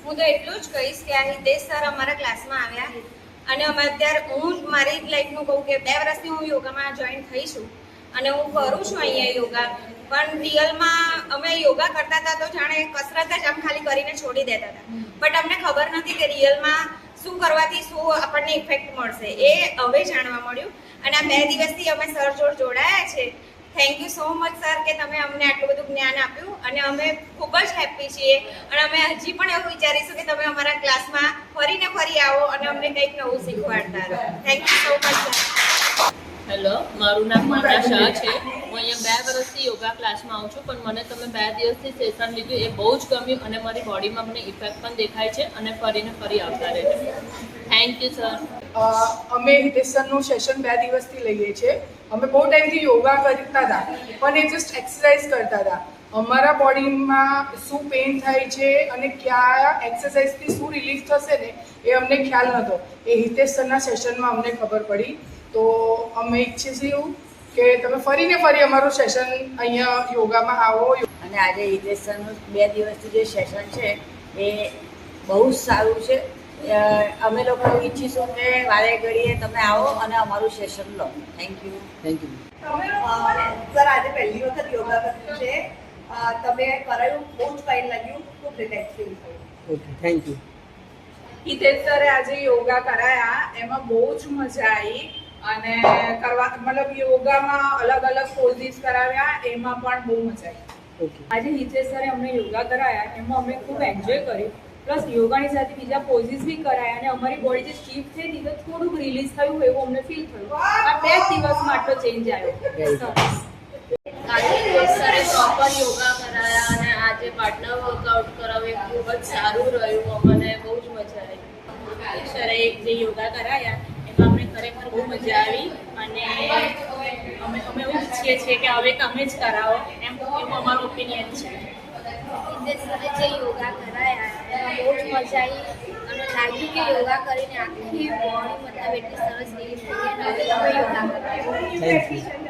હું તો એટલું જ કહીશ કે આ હિતેશ સર અમારા ક્લાસમાં આવ્યા અને અમે અત્યારે હું મારી લાઈફનું કહું કે 2 વર્ષથી હું યોગામાં જોઈન થઈ છું અને હું કરું છું અહીંયા યોગા, પણ રિયલમાં અમે યોગા કરતા હતા તો જાણે કસરત જ આમ ખાલી કરીને છોડી દેતા હતા, બટ અમને ખબર નથી કે રિયલમાં શું કરવાથી શું આપણને ઇફેક્ટ મળશે, એ હવે જાણવા મળ્યું. અને આ 2 દિવસથી અમે સર જોડે જોડાયા છે. Thank you so much sir કે તમે અમને આટલું બધું જ્ઞાન આપ્યું અને અમે ખૂબ જ હેપી છીએ અને અમે હજી પણ એવું વિચારીશું કે તમે અમારા ક્લાસમાં ફરીને ફરી આવો અને અમને કંઈક નવું શીખવાડતા રહો. Thank you so much sir. Hello, મારું નામ માતા શાહ છે. હું અહીંયા 2 વર્ષથી યોગા ક્લાસમાં આવું છું, પણ મને તમે 2 દિવસથી સેશન લીધું એ બહુ જ ગમ્યું અને મારી બોડીમાં મને ઇફેક્ટ પણ દેખાય છે અને ફરીને ફરી આવતા રહે છે. Thank you sir. અમે હિતેશ સરનું સેશન 2 દિવસથી લઈએ છીએ. અમે બહુ ટાઈમથી યોગા કરતા હતા પણ એ જસ્ટ એક્સરસાઇઝ કરતા હતા. અમારા બોડીમાં શું પેઇન થાય છે અને કયા એક્સરસાઇઝથી શું રિલીફ થશે ને એ અમને ખ્યાલ નહોતો. એ હિતેશ સરના સેશનમાં અમને ખબર પડી. તો અમે ઈચ્છીએ છીએ કે તમે ફરીને ફરી અમારું સેશન અહીંયા યોગામાં આવો. અને આજે હિતેશ સરનું 2 દિવસથી જે સેશન છે એ બહુ જ સારું છે. અમે લોકો ઈચ્છીશું કે વારે ઘડીએ તમે આવો અને અમારું સેશન લો. Thank you. તમે સર આજે પહેલી વખત યોગા કર્યું છે, તમે કરાયું, બહુ જ ફાઇન લાગ્યું, ખૂબ રિલેક્સ ફીલ થયું. Okay, thank you. હિતેશ સરે આજે યોગા કરાયા, એમાં બહુ જ મજા આવી અને મતલબ યોગામાં અલગ અલગ પોઝિસ કરાવ્યા, એમાં પણ બહુ મજા આવી. ઓકે. આજે હિતેશ સરે અમને યોગા કરાયા, એમાં અમે ખૂબ એન્જોય કર્યું. પ્લસ યોગાની સાથે બીજા પોઝિસ બી કરાયા અને અમારી બોડી જે સ્ટીફ થઈ હતી તો થોડુંક રિલીઝ થયું એવું અમને ફીલ થયું. આ 2 દિવસમાં આટલો ચેન્જ આવ્યો. સરસ. આજે હિતેશ સરે પ્રોપર યોગા કરાયા અને આજે પાર્ટનર વર્કઆઉટ કરાવ્યું, ખૂબ જ સારું રહ્યું. અમને બહુ જ મજા આવી. હિતેશ સરે જે યોગા કરાયા એમાં અમને ખરેખર બહુ મજા આવી અને અમે એવું ઈચ્છીએ છીએ કે હવે તમે જ કરાવો, એવું અમારું ઓપિનિયન છે. હિતેશ સરે જે યોગા કરાયા એમાં બહુ જ મજા આવી અને લાગ્યું કે યોગા કરીને આખી બોડી મતલબ એટલી સરસ રિલીફ થઈ અને હવે તમે યોગા કરાયો. Thank you.